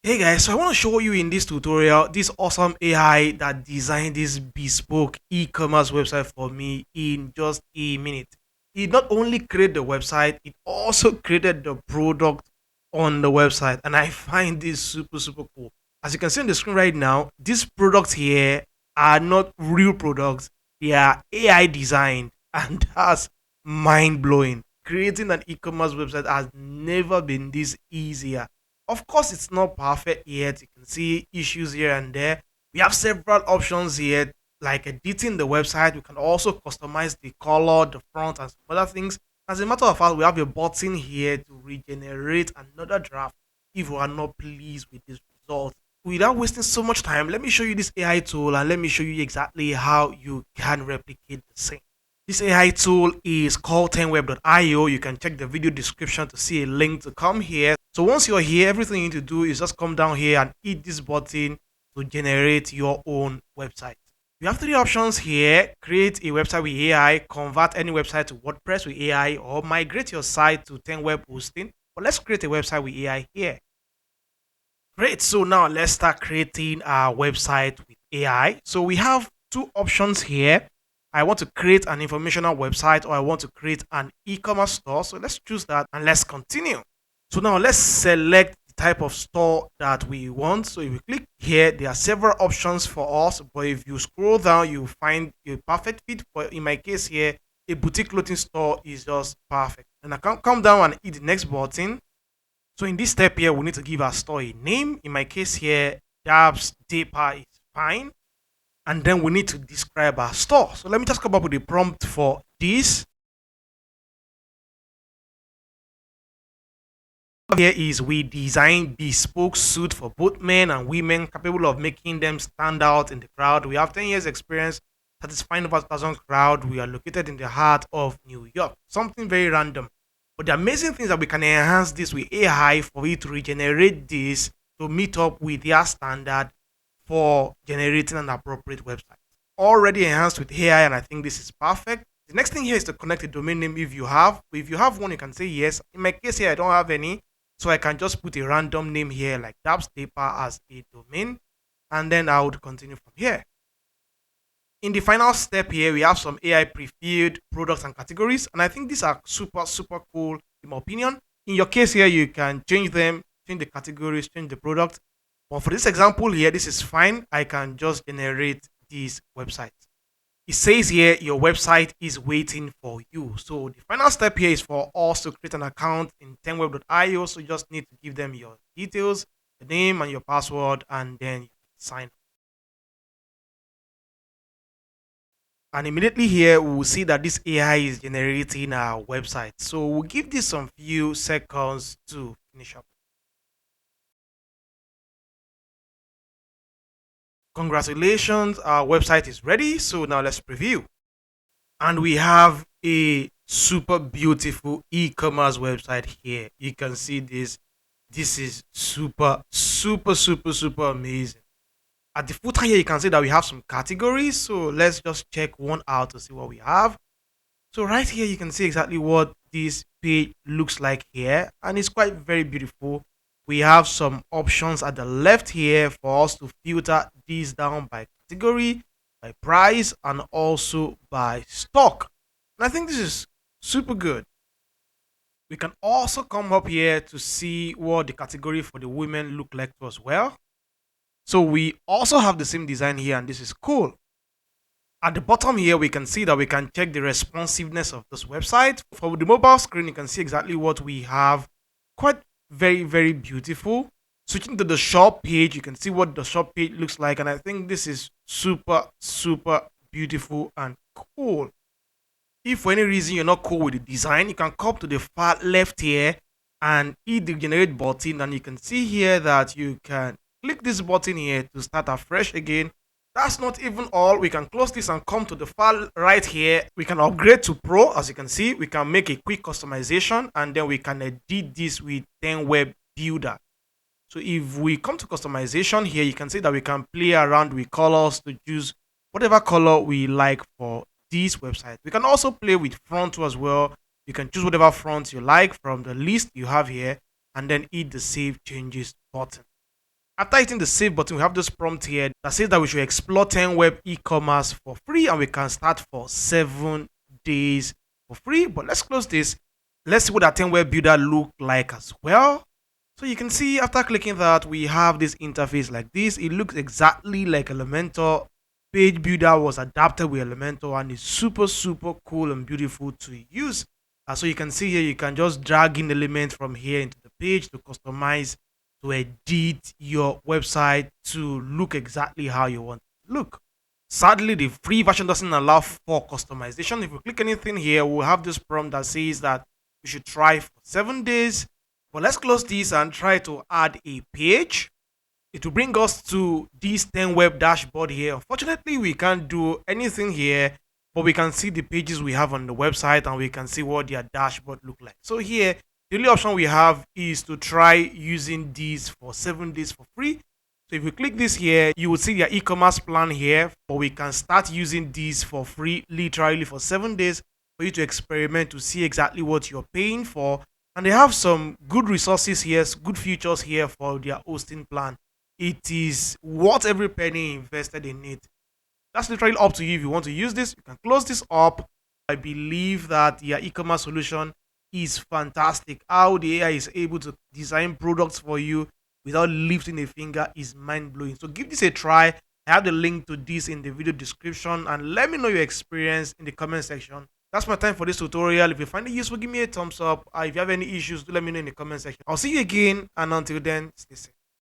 Hey guys, so I want to show you in this tutorial this awesome AI that designed this bespoke e-commerce website for me in just a minute. It not only created the website, it also created the product on the website, and I find this super cool. As you can see on the screen right now, these products here are not real products, they are AI designed, and that's mind blowing. Creating an e-commerce website has never been this easier. Of course, it's not perfect yet. You can see issues here and there. We have several options here, like editing the website. We can also customize the color, the font, and some other things. As a matter of fact, we have a button here to regenerate another draft if we are not pleased with this result. Without wasting so much time, let me show you this AI tool and let me show you exactly how you can replicate the same. This AI tool is called 10web.io. You can check the video description to see a link to come here. So once you're here, everything you need to do is just come down here and hit this button to generate your own website. You have three options here: create a website with AI, convert any website to WordPress with AI, or migrate your site to 10web hosting. But let's create a website with AI here. Great. So now let's start creating our website with AI. So we have two options here. I want to create an informational website or I want to create an e-commerce store. So let's choose that and let's continue. So now let's select the type of store that we want. So if you click here, there are several options for us. But if you scroll down, you find a perfect fit. But in my case here, a boutique clothing store is just perfect. And I can come down and hit the next button. So in this step here, we need to give our store a name. In my case here, Dabs Depa is fine. And then we need to describe our store. So let me just come up with a prompt for this. Here is we design bespoke suit for both men and women capable of making them stand out in the crowd. We have 10 years experience satisfying over 1,000 crowd. We are located in the heart of New York. Something very random. But the amazing thing is that we can enhance this with AI for it to regenerate this to meet up with their standard for generating an appropriate website. Already enhanced with AI, and I think this is perfect. The next thing here is to connect a domain name if you have. If you have one, you can say yes. In my case here, I don't have any. So I can just put a random name here like Dabs Paper as a domain, and then I would continue from here. In the final step here, we have some AI prefilled products and categories, and I think these are super cool in my opinion. In your case here, you can change them, change the categories, change the product. But for this example here, this is fine. I can just generate this website. It says here your website is waiting for you. So the final step here is for us to create an account in 10web.io. So you just need to give them your details, the name and your password, and then you sign up. And immediately here, we will see that this AI is generating our website. So we'll give this some few seconds to finish up. Congratulations, our website is ready. So now let's preview. And we have a super beautiful e-commerce website here. You can see this. This is super amazing. At the footer here, you can see that we have some categories. So let's just check one out to see what we have. So right here, you can see exactly what this page looks like here. And it's quite very beautiful. We have some options at the left here for us to filter these down by category, by price, and also by stock. And I think this is super good. We can also come up here to see what the category for the women look like as well. So we also have the same design here, and this is cool. At the bottom here, we can see that we can check the responsiveness of this website. For the mobile screen, you can see exactly what we have. Quite very beautiful. Switching to the shop page, you can see what the shop page looks like. And I think this is super beautiful and cool. If for any reason you're not cool with the design, you can come to the far left here and hit the generate button. And you can see here that you can click this button here to start afresh again. That's not even all. We can close this and come to the far right here. We can upgrade to Pro. As you can see, we can make a quick customization and then we can edit this with 10web Builder. So if we come to customization here, you can see that we can play around with colors to choose whatever color we like for this website. We can also play with font as well. You can choose whatever font you like from the list you have here and then hit the save changes button. After hitting the save button, we have this prompt here that says that we should explore 10 web e-commerce for free and we can start for 7 days for free. But let's close this. Let's see what that 10 web builder look like as well. So you can see after clicking that, we have this interface like this. It looks exactly like Elementor. Page builder was adapted with Elementor and it's super cool and beautiful to use. So you can see here, you can just drag in elements from here into the page to customize, to edit your website to look exactly how you want it to look. Sadly, the free version doesn't allow for customization. If we click anything here, we'll have this prompt that says that we should try for 7 days. But let's close this and try to add a page. It will bring us to this 10 web dashboard here. Unfortunately, we can't do anything here, but we can see the pages we have on the website and we can see what their dashboard look like. So here, the only option we have is to try using these for 7 days for free. So if we click this here, you will see their e-commerce plan here, but we can start using these for free, literally for 7 days for you to experiment to see exactly what you're paying for. And they have some good resources here, good features here for their hosting plan. It is worth every penny invested in it. That's literally up to you. If you want to use this, you can close this up. I believe that your e-commerce solution is fantastic. How the AI is able to design products for you without lifting a finger is mind-blowing. So give this a try. I have the link to this in the video description and let me know your experience in the comment section. That's my time for this tutorial. If you find it useful, give me a thumbs up. If you have any issues, do let me know in the comment section. I'll see you again, and until then, stay safe.